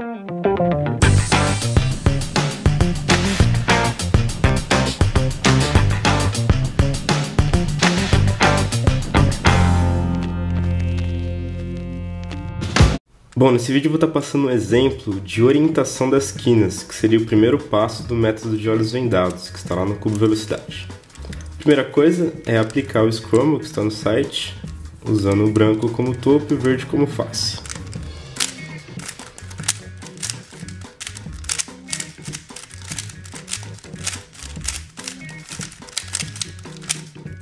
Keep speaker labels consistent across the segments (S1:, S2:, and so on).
S1: Bom, nesse vídeo eu vou estar passando um exemplo de orientação das quinas, que seria o primeiro passo do método de olhos vendados, que está lá no cubo velocidade. A primeira coisa é aplicar o Scrumble, que está no site, usando o branco como topo e o verde como face.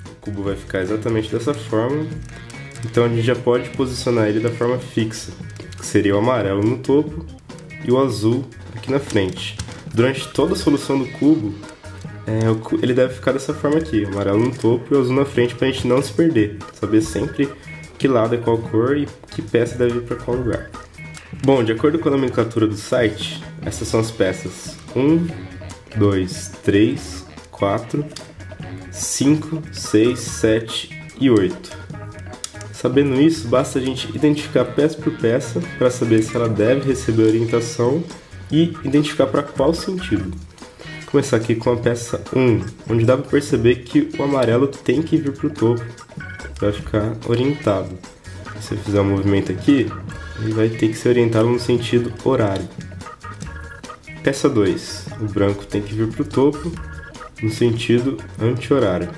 S1: O cubo vai ficar exatamente dessa forma, então a gente já pode posicionar ele da forma fixa, que seria o amarelo no topo e o azul aqui na frente. Durante toda a solução do cubo, ele deve ficar dessa forma aqui, o amarelo no topo e o azul na frente, para a gente não se perder, saber sempre que lado é qual cor e que peça deve ir para qual lugar. Bom, de acordo com a nomenclatura do site, essas são as peças 1, 2, 3, 4, 5, 6, 7 e 8. Sabendo isso, basta a gente identificar peça por peça para saber se ela deve receber orientação e identificar para qual sentido. Vou começar aqui com a peça 1, onde dá para perceber que o amarelo tem que vir para o topo para ficar orientado. Se eu fizer um movimento aqui, ele vai ter que ser orientado no sentido horário. Peça 2, o branco tem que vir para o topo no sentido anti-horário.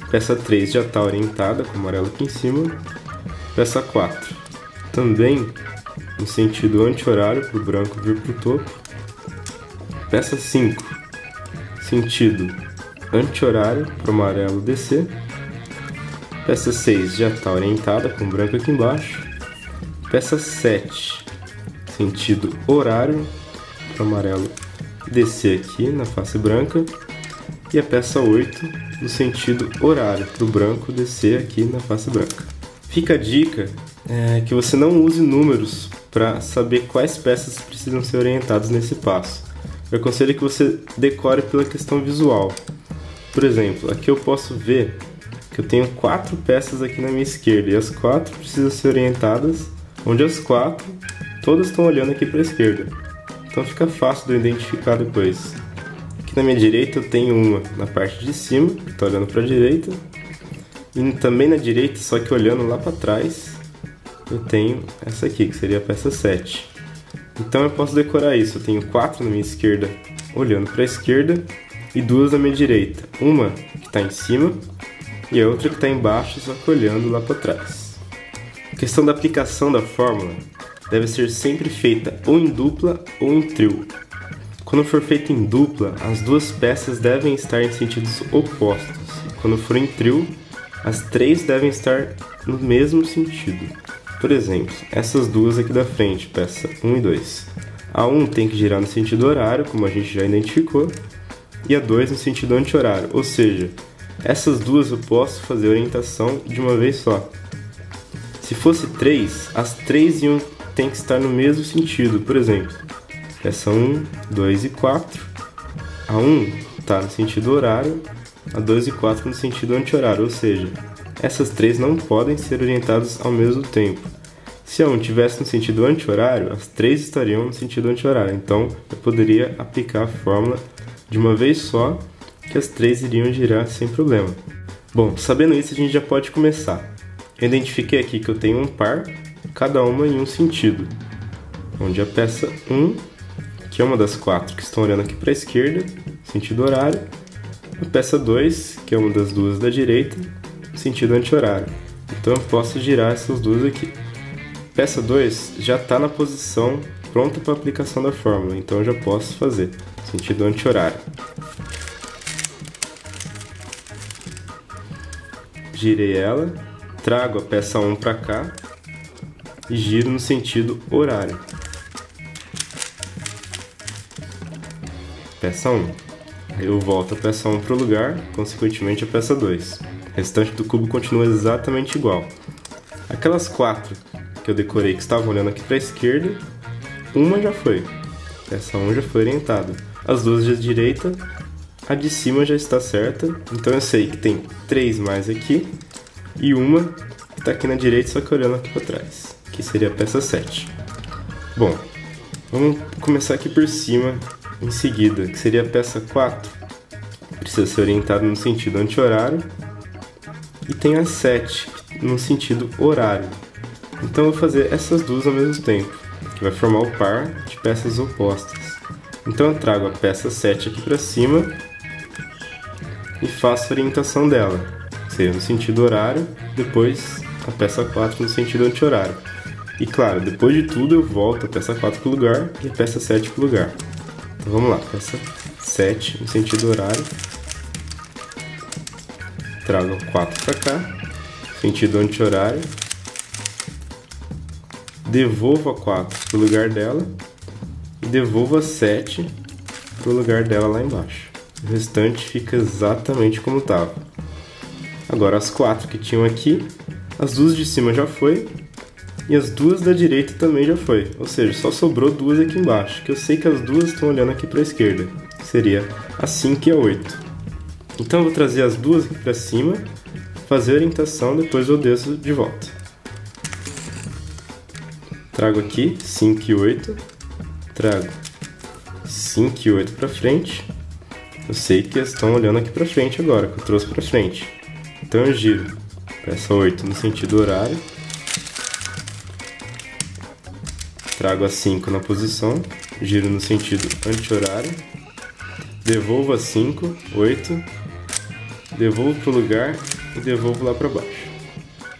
S1: Peça 3 já está orientada com o amarelo aqui em cima. Peça 4, também no sentido anti-horário, para o branco vir para o topo. Peça 5, sentido anti-horário, para o amarelo descer. Peça 6 já está orientada com o branco aqui embaixo. Peça 7, sentido horário, para o amarelo descer aqui na face branca. E a peça 8 no sentido horário, para o branco descer aqui na face branca. Fica a dica que você não use números para saber quais peças precisam ser orientadas nesse passo. Eu aconselho que você decore pela questão visual. Por exemplo, aqui eu posso ver que eu tenho 4 peças aqui na minha esquerda e as 4 precisam ser orientadas, onde as 4 todas estão olhando aqui para a esquerda. Então fica fácil de eu identificar depois. Aqui na minha direita eu tenho uma na parte de cima, que está olhando para a direita, e também na direita, só que olhando lá para trás, eu tenho essa aqui, que seria a peça 7. Então eu posso decorar isso, eu tenho 4 na minha esquerda olhando para a esquerda e 2 na minha direita, uma que está em cima e a outra que está embaixo, só que olhando lá para trás. A questão da aplicação da fórmula deve ser sempre feita ou em dupla ou em trio. Quando for feito em dupla, as duas peças devem estar em sentidos opostos. Quando for em trio, as 3 devem estar no mesmo sentido. Por exemplo, essas duas aqui da frente, peça 1 e 2. A 1 tem que girar no sentido horário, como a gente já identificou, e a 2 no sentido anti-horário. Ou seja, essas duas eu posso fazer orientação de uma vez só. Se fosse 3, as 3 tem que estar no mesmo sentido. Por exemplo, peça 1, 2 e 4. A 1 está no sentido horário, a 2 e 4 no sentido anti-horário, ou seja, essas 3 não podem ser orientadas ao mesmo tempo. Se a 1 estivesse no sentido anti-horário, as 3 estariam no sentido anti-horário. Então, eu poderia aplicar a fórmula de uma vez só, que as 3 iriam girar sem problema. Bom, sabendo isso, a gente já pode começar. Eu identifiquei aqui que eu tenho um par, cada uma em um sentido, onde a peça 1, que é uma das 4 que estão olhando aqui para a esquerda, sentido horário, a peça 2, que é uma das duas da direita, sentido anti-horário. Então eu posso girar essas duas aqui. Peça 2 já está na posição pronta para a aplicação da fórmula, então eu já posso fazer sentido anti-horário. Girei ela, trago a peça 1 para cá e giro no sentido horário. Peça 1. Aí eu volto a peça 1 para o lugar, consequentemente a peça 2. O restante do cubo continua exatamente igual. Aquelas 4 que eu decorei que estavam olhando aqui para a esquerda, uma já foi. Peça 1 já foi orientada. As duas da direita, a de cima já está certa. Então eu sei que tem 3 mais aqui e uma que está aqui na direita, só que olhando aqui para trás, que seria a peça 7. Bom, Vamos começar aqui por cima em seguida, que seria a peça 4. Precisa ser orientado no sentido anti-horário. E tem a 7, no sentido horário. Então eu vou fazer essas duas ao mesmo tempo, que vai formar o par de peças opostas. Então eu trago a peça 7 aqui para cima e faço a orientação dela, que seria no sentido horário, depois a peça 4 no sentido anti-horário. E claro, depois de tudo eu volto a peça 4 para o lugar e a peça 7 para o lugar. Então vamos lá, peça 7 no sentido horário. Trago 4 para cá, sentido anti-horário. Devolvo a 4 para o lugar dela e devolvo a 7 para o lugar dela lá embaixo. O restante fica exatamente como estava. Agora as 4 que tinham aqui, as duas de cima já foi e as duas da direita também já foi. Ou seja, só sobrou duas aqui embaixo, que eu sei que as duas estão olhando aqui para a esquerda. Seria a 5 e a 8. Então eu vou trazer as duas aqui para cima, fazer a orientação, depois eu desço de volta. Trago aqui 5 e 8, trago 5 e 8 para frente. Eu sei que eles estão olhando aqui para frente agora, que eu trouxe para frente. Então eu giro peça 8 no sentido horário. Trago a 5 na posição, giro no sentido anti-horário. Devolvo a 5, 8, devolvo para o lugar e devolvo lá para baixo.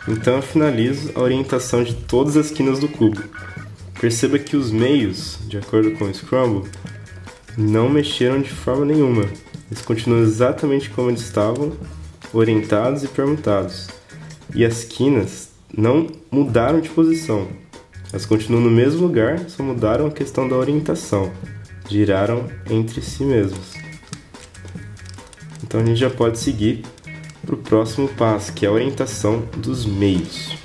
S1: Então eu finalizo a orientação de todas as quinas do cubo. Perceba que os meios, de acordo com o Scramble, não mexeram de forma nenhuma. Eles continuam exatamente como eles estavam, orientados e permutados. E as quinas não mudaram de posição. Elas continuam no mesmo lugar, só mudaram a questão da orientação. Giraram entre si mesmos. Então a gente já pode seguir para o próximo passo, que é a orientação dos meios.